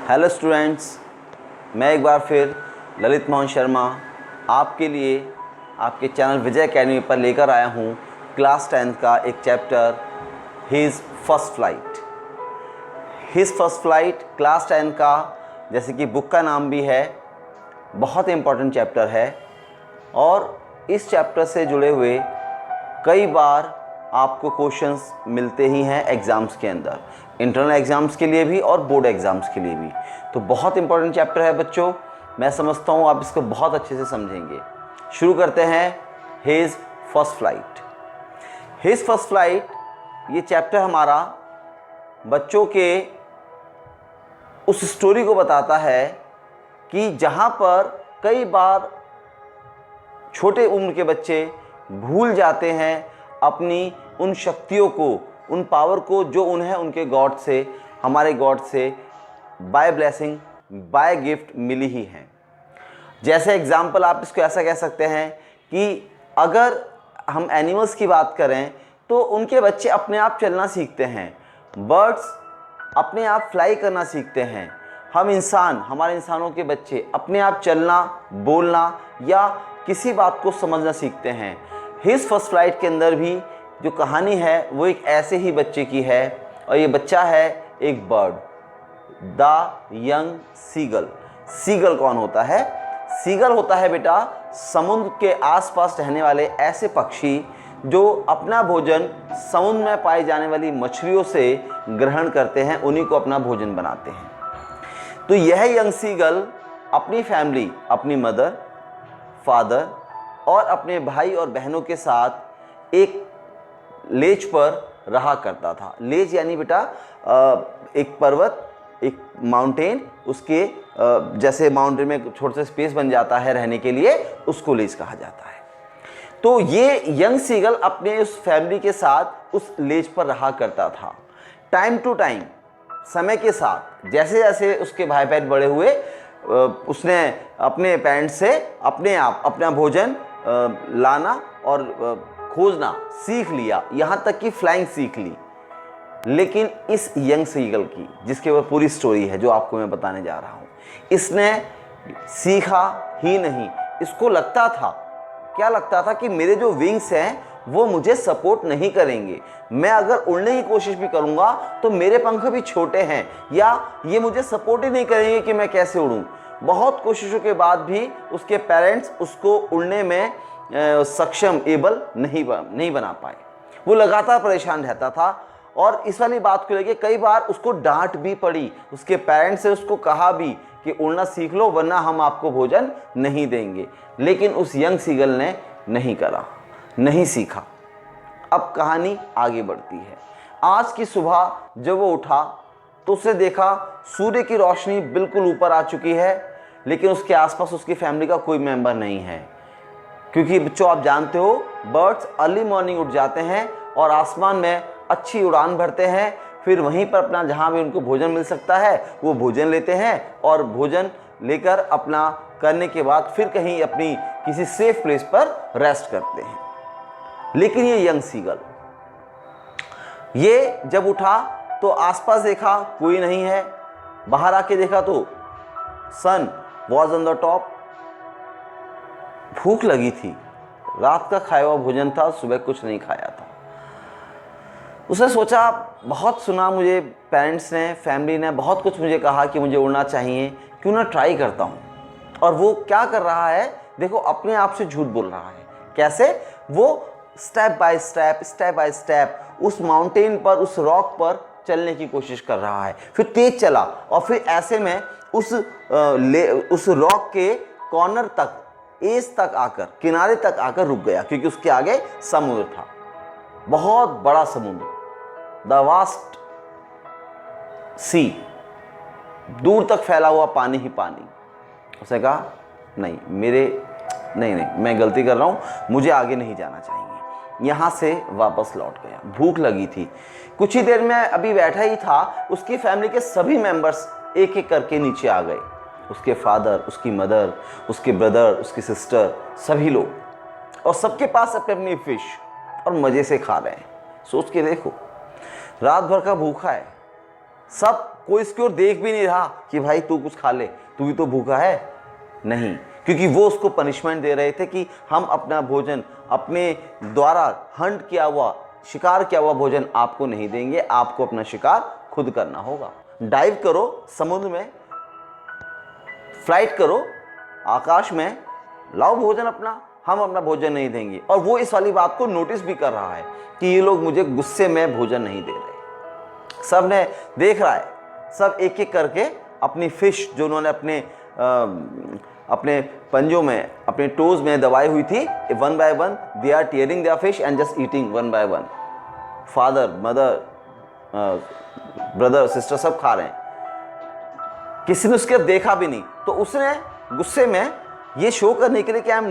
Hello students, मैं एक बार फिर ललित मोहन शर्मा आपके लिए आपके चैनल विजय अकेडमी पर लेकर आया हूँ क्लास 10th का एक chapter his first flight. His first flight class 10 का, जैसे कि बुक का नाम भी है, बहुत इम्पॉर्टेंट चैप्टर है और इस चैप्टर से जुड़े हुए कई बार आपको क्वेश्चंस मिलते ही हैं एग्ज़ाम्स के अंदर, इंटरनल एग्ज़ाम्स के लिए भी और बोर्ड एग्ज़ाम्स के लिए भी। तो बहुत इंपॉर्टेंट चैप्टर है बच्चों, मैं समझता हूँ आप इसको बहुत अच्छे से समझेंगे। शुरू करते हैं his first flight. His first flight ये चैप्टर हमारा बच्चों के उस स्टोरी को बताता है कि जहाँ पर कई बार छोटे उम्र के बच्चे भूल जाते हैं अपनी उन शक्तियों को, उन पावर को जो उन्हें उनके गॉड से, हमारे गॉड से बाय ब्लेसिंग, बाय गिफ्ट मिली ही हैं। जैसे एग्जाम्पल आप इसको ऐसा कह सकते हैं कि अगर हम एनिमल्स की बात करें तो उनके बच्चे अपने आप चलना सीखते हैं, बर्ड्स अपने आप फ्लाई करना सीखते हैं। हम इंसान, हमारे इंसानों के बच्चे अपने आप चलना, बोलना या किसी बात को समझना सीखते हैं। हिज फर्स्ट फ्लाइट के अंदर भी जो कहानी है वो एक ऐसे ही बच्चे की है और ये बच्चा है एक bird, the young seagull. Seagull कौन होता है? सीगल होता है बेटा समुद्र के आसपास रहने वाले ऐसे पक्षी जो अपना भोजन समुद्र में पाई जाने वाली मछलियों से ग्रहण करते हैं, उन्हीं को अपना भोजन बनाते हैं। तो यह यंग सीगल अपनी फैमिली, अपनी मदर, फादर और अपने भाई और बहनों के साथ एक लेज पर रहा करता था। लेज यानी बेटा एक पर्वत, एक माउंटेन, उसके जैसे माउंटेन में छोटा सा स्पेस बन जाता है रहने के लिए, उसको लेज कहा जाता है। तो ये यंग सीगल अपने उस फैमिली के साथ उस लेज पर रहा करता था। टाइम टू टाइम, समय के साथ, जैसे जैसे उसके भाई बहन बड़े हुए, उसने अपने पेरेंट्स से अपने आप अपना भोजन लाना और खोजना सीख लिया, यहाँ तक कि फ्लाइंग सीख ली। लेकिन इस यंग सीगल की, जिसके ऊपर पूरी स्टोरी है जो आपको मैं बताने जा रहा हूँ, इसने सीखा ही नहीं। इसको लगता था, क्या लगता था कि मेरे जो विंग्स हैं वो मुझे सपोर्ट नहीं करेंगे, मैं अगर उड़ने की कोशिश भी करूँगा तो मेरे पंख भी छोटे हैं या ये मुझे सपोर्ट ही नहीं करेंगे कि मैं कैसे उड़ूँ। बहुत कोशिशों के बाद भी उसके पेरेंट्स उसको उड़ने में सक्षम, एबल नहीं बना पाए। वो लगातार परेशान रहता था और इस वाली बात को लेके कई बार उसको डांट भी पड़ी। उसके पेरेंट्स से उसको कहा भी कि उड़ना सीख लो वरना हम आपको भोजन नहीं देंगे, लेकिन उस यंग सीगल ने नहीं करा, नहीं सीखा। अब कहानी आगे बढ़ती है। आज की सुबह जब वो उठा तो उसने देखा सूर्य की रोशनी बिल्कुल ऊपर आ चुकी है, लेकिन उसके आसपास उसकी फैमिली का कोई मेंबर नहीं है। क्योंकि बच्चों आप जानते हो बर्ड्स अर्ली मॉर्निंग उठ जाते हैं और आसमान में अच्छी उड़ान भरते हैं, फिर वहीं पर अपना जहाँ भी उनको भोजन मिल सकता है वो भोजन लेते हैं और भोजन लेकर अपना करने के बाद फिर कहीं अपनी किसी सेफ प्लेस पर रेस्ट करते हैं। लेकिन ये यंग सीगल, ये जब उठा तो आसपास देखा कोई नहीं है, बाहर आके देखा तो सन वॉज ऑन द टॉप। भूख लगी थी, रात का खाया हुआ भोजन था, सुबह कुछ नहीं खाया था। उसने सोचा, बहुत सुना मुझे पेरेंट्स ने, फैमिली ने बहुत कुछ मुझे कहा कि मुझे उड़ना चाहिए, क्यों ना ट्राई करता हूँ। और वो क्या कर रहा है देखो, अपने आप से झूठ बोल रहा है। कैसे? वो स्टेप बाय स्टेप उस माउंटेन पर, उस रॉक पर चलने की कोशिश कर रहा है। फिर तेज चला और फिर ऐसे में उस रॉक के कॉर्नर तक, एज तक आकर, किनारे तक आकर रुक गया, क्योंकि उसके आगे समुद्र था, बहुत बड़ा समुद्र, द वास्ट सी, दूर तक फैला हुआ पानी ही पानी। उसने कहा नहीं, मैं गलती कर रहा हूँ, मुझे आगे नहीं जाना चाहिए। यहाँ से वापस लौट गया। भूख लगी थी, कुछ ही देर में अभी बैठा ही था, उसकी फैमिली के सभी मेंबर्स एक एक करके नीचे आ गए। उसके फादर, उसकी मदर, उसके ब्रदर, उसकी सिस्टर, सभी लोग, और सबके पास अपनी अपनी फिश और मज़े से खा रहे हैं। सोच के देखो, रात भर का भूखा है, सब कोई इसकी ओर देख भी नहीं रहा कि भाई तू कुछ खा ले, तू भी तो भूखा है। नहीं, क्योंकि वो उसको पनिशमेंट दे रहे थे कि हम अपना भोजन, अपने द्वारा हंट किया हुआ, शिकार किया हुआ भोजन आपको नहीं देंगे, आपको अपना शिकार खुद करना होगा। डाइव करो समुद्र में, फ्लाइट करो आकाश में, लाओ भोजन अपना, हम अपना भोजन नहीं देंगे। और वो इस वाली बात को नोटिस भी कर रहा है कि ये लोग मुझे गुस्से में भोजन नहीं दे रहे। सब ने देख रहा है, सब एक एक करके अपनी फिश जो उन्होंने अपने पंजों में, अपने टोज में दबाई हुई थी, one by one they are tearing their fish and just eating one by one. Father, mother, brother, sister सब खा रहे हैं, किसी ने उसके देखा भी नहीं। तो उसने गुस्से में ये शो करने के लिए कि I am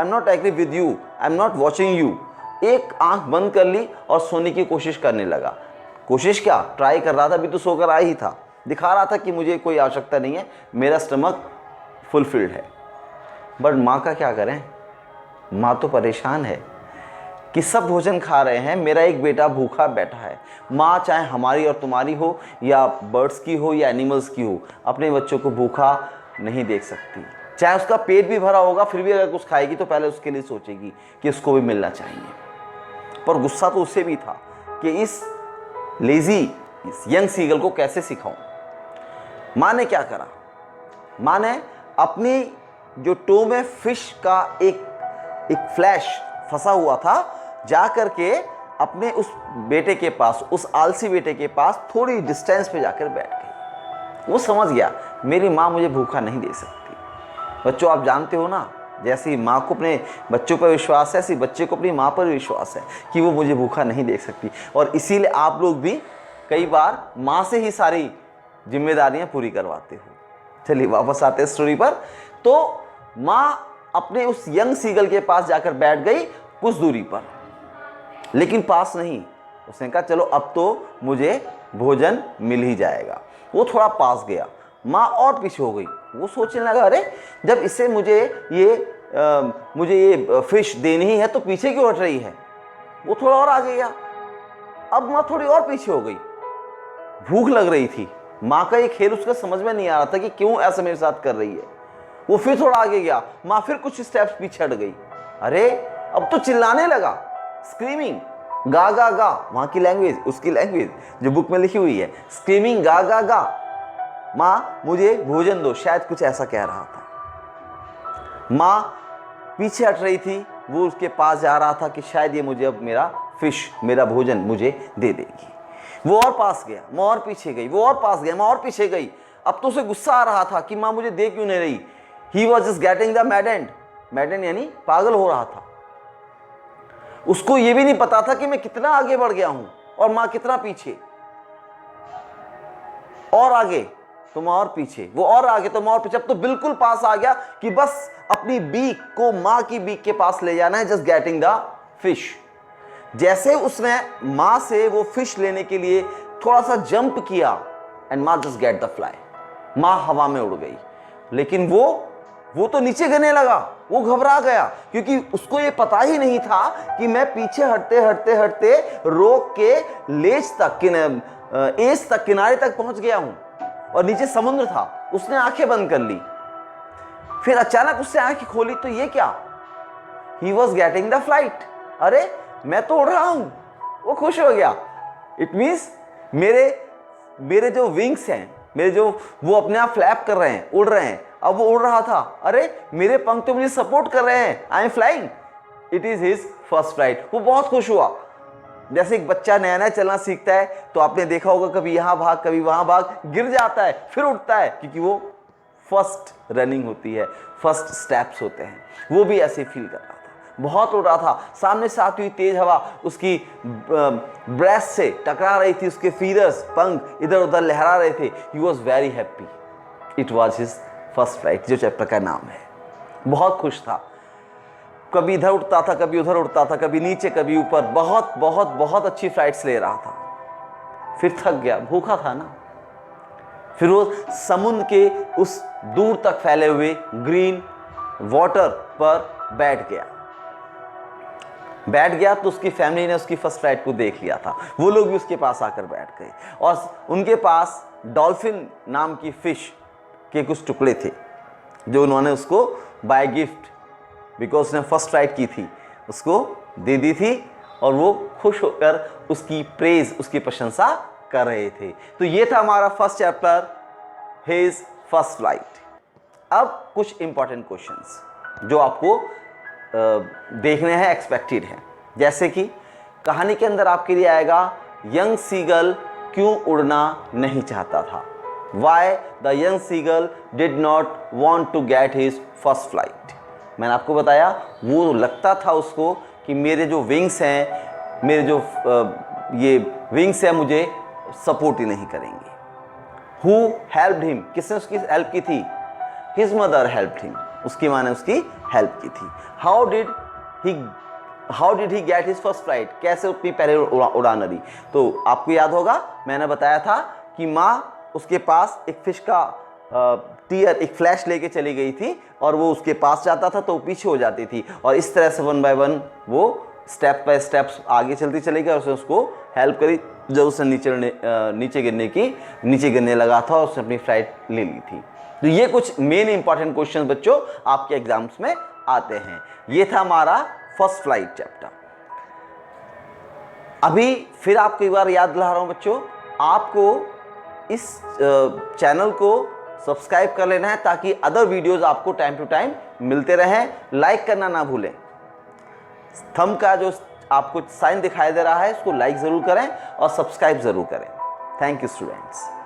not agree with you, I am not watching you, एक आंख बंद कर ली और सोने की कोशिश करने लगा। कोशिश क्या, ट्राई कर रहा था, अभी तो सोकर आया ही था, दिखा रहा था कि मुझे कोई आवश्यकता नहीं है, मेरा स्टमक फुलफिल्ड है। बट माँ का क्या करें, माँ तो परेशान है कि सब भोजन खा रहे हैं, मेरा एक बेटा भूखा बैठा है। माँ चाहे हमारी और तुम्हारी हो या बर्ड्स की हो या एनिमल्स की हो, अपने बच्चों को भूखा नहीं देख सकती। चाहे उसका पेट भी भरा होगा, फिर भी अगर कुछ खाएगी तो पहले उसके लिए सोचेगी कि उसको भी मिलना चाहिए। पर गुस्सा तो उससे भी था कि इस लेजी, इस यंग सीगल को कैसे सिखाऊं। माँ ने क्या करा, माँ ने अपनी जो टो में फिश का एक फ्लैश फंसा हुआ था, जा करके अपने उस बेटे के पास, उस आलसी बेटे के पास थोड़ी डिस्टेंस पे जाकर बैठ गई। वो समझ गया मेरी माँ मुझे भूखा नहीं दे सकती। बच्चों, आप जानते हो ना, जैसी माँ को अपने बच्चों पर विश्वास है, ऐसी बच्चे को अपनी माँ पर विश्वास है कि वो मुझे भूखा नहीं देख सकती। और इसीलिए आप लोग भी कई बार माँ से ही सारी जिम्मेदारियां पूरी करवाते हो। चलिए वापस आते हैं स्टोरी पर। तो माँ अपने उस यंग सीगल के पास जाकर बैठ गई कुछ दूरी पर, लेकिन पास नहीं। उसने कहा चलो अब तो मुझे भोजन मिल ही जाएगा। वो थोड़ा पास गया, माँ और पीछे हो गई। वो सोचने लगा अरे जब इससे मुझे ये फिश देनी ही है तो पीछे क्यों हट रही है। वो थोड़ा और आगे गया, अब माँ थोड़ी और पीछे हो गई। भूख लग रही थी, माँ का ये खेल उसका समझ में नहीं आ रहा था कि क्यों ऐसा मेरे साथ कर रही है। वो फिर थोड़ा आगे गया, माँ फिर कुछ स्टेप्स पीछे हट गई। अरे अब तो चिल्लाने लगा, स्क्रीमिंग गा गा गा, वहां की लैंग्वेज, उसकी लैंग्वेज जो बुक में लिखी हुई है, स्क्रीमिंग गा गा गा, माँ मुझे भोजन दो, शायद कुछ ऐसा कह रहा था। माँ पीछे हट रही थी, वो उसके पास जा रहा था कि शायद ये मुझे अब मेरा फिश, मेरा भोजन मुझे दे देगी। वो और पास गया, माँ और पीछे गई, वो और पास गया, माँ और पीछे गई। अब तो उसे गुस्सा आ रहा था कि माँ मुझे दे क्यों नहीं रही। He was just getting the मैडेंड, मैडेंड यानी पागल हो रहा था। उसको ये भी नहीं पता था कि मैं कितना आगे बढ़ गया हूं और माँ कितना पीछे। और आगे तो माँ और पीछे, वो और आगे तो माँ और पीछे। अब तो बिल्कुल पास आ गया कि बस अपनी बीक को माँ की बीक के पास ले जाना है, जस्ट गेटिंग द फिश। जैसे उसने माँ से वो फिश लेने के लिए थोड़ा सा जंप किया एंड माँ जस्ट गेट द फ्लाई, माँ हवा में उड़ गई। लेकिन वो तो नीचे गिरने लगा, वो घबरा गया क्योंकि उसको ये पता ही नहीं था कि मैं पीछे हटते हटते हटते रोक के लेज तक, एज तक, किनारे तक पहुंच गया हूं और नीचे समुद्र था। उसने आंखें बंद कर ली, फिर अचानक उससे आंखें खोली तो ये क्या, he was getting the flight. अरे मैं तो उड़ रहा हूं। वो खुश हो गया। इट मीन्स मेरे जो विंग्स हैं, मेरे जो, वो अपने आप फ्लैप कर रहे हैं, उड़ रहे हैं। अब वो उड़ रहा था, अरे मेरे पंख तो मुझे सपोर्ट कर रहे हैं, I am flying. It is his first flight. वो बहुत खुश हुआ। जैसे एक बच्चा नया नया चलना सीखता है तो आपने देखा होगा कभी यहां भाग कभी वहां भाग, गिर जाता है फिर उठता है, क्योंकि वो फर्स्ट रनिंग होती है, फर्स्ट स्टेप्स होते हैं। वो भी ऐसे फील कर रहा था, बहुत उड़ रहा था। सामने से आती हुई तेज हवा उसकी ब्रेस्ट से टकरा रही थी, उसके फीदर्स, पंख इधर उधर लहरा रहे थे। He was very happy. It was his first flight, जो चैप्टर का नाम है। बहुत खुश था। कभी इधर उड़ता था, कभी उधर उड़ता था, कभी नीचे कभी ऊपर, बहुत बहुत बहुत अच्छी फ्लाइट्स ले रहा था। फिर थक गया, भूखा था ना। फिर वो समुद्र के उस दूर तक फैले हुए ग्रीन वाटर पर बैठ गया। बैठ गया तो उसकी फैमिली ने उसकी फर्स्ट फ्लाइट को देख लिया था, वो लोग भी उसके पास आकर बैठ गए और उनके पास डॉल्फिन नाम की फिश के कुछ टुकड़े थे जो उन्होंने उसको बाय गिफ्ट, बिकॉज उसने फर्स्ट फ्लाइट की थी, उसको दे दी थी और वो खुश होकर उसकी प्रेज, उसकी प्रशंसा कर रहे थे। तो ये था हमारा first chapter, his first flight. अब कुछ इंपॉर्टेंट क्वेश्चंस जो आपको देखने हैं, एक्सपेक्टेड हैं, जैसे कि कहानी के अंदर आपके लिए आएगा यंग सीगल क्यों उड़ना नहीं चाहता था, why the young seagull did not want to get his first flight. मैंने आपको बताया वो लगता था उसको कि मेरे जो विंग्स हैं, मेरे जो ये विंग्स हैं मुझे सपोर्ट ही नहीं करेंगे। हु हेल्प्ड हिम, किसने उसकी हेल्प की थी? हिज मदर हेल्प्ड हिम, उसकी माँ ने उसकी हेल्प की थी। How did he gate his first flight, कैसे अपनी पहले उड़ान लड़ी? तो आपको याद होगा मैंने बताया था कि माँ उसके पास एक फिश का टीयर, एक फ्लैश लेके चली गई थी और वो उसके पास जाता था तो वो पीछे हो जाती थी और इस तरह से 1 बाय 1 वो स्टेप बाय स्टेप्स आगे चलती चली गई और उसने उसको हेल्प करी जब उसने नीचे गिरने लगा था और उसने अपनी फ्लाइट ले ली थी। तो ये कुछ मेन इंपॉर्टेंट क्वेश्चन बच्चों आपके एग्जाम्स में आते हैं। ये था हमारा फर्स्ट फ्लाइट चैप्टर। अभी फिर आपको एक बार याद दिला रहा हूं बच्चों, आपको इस चैनल को सब्सक्राइब कर लेना है ताकि अदर वीडियोस आपको टाइम टू टाइम मिलते रहें। लाइक करना ना भूलें, थंब का जो आपको साइन दिखाई दे रहा है उसको लाइक ज़रूर करें और सब्सक्राइब ज़रूर करें। Thank you students.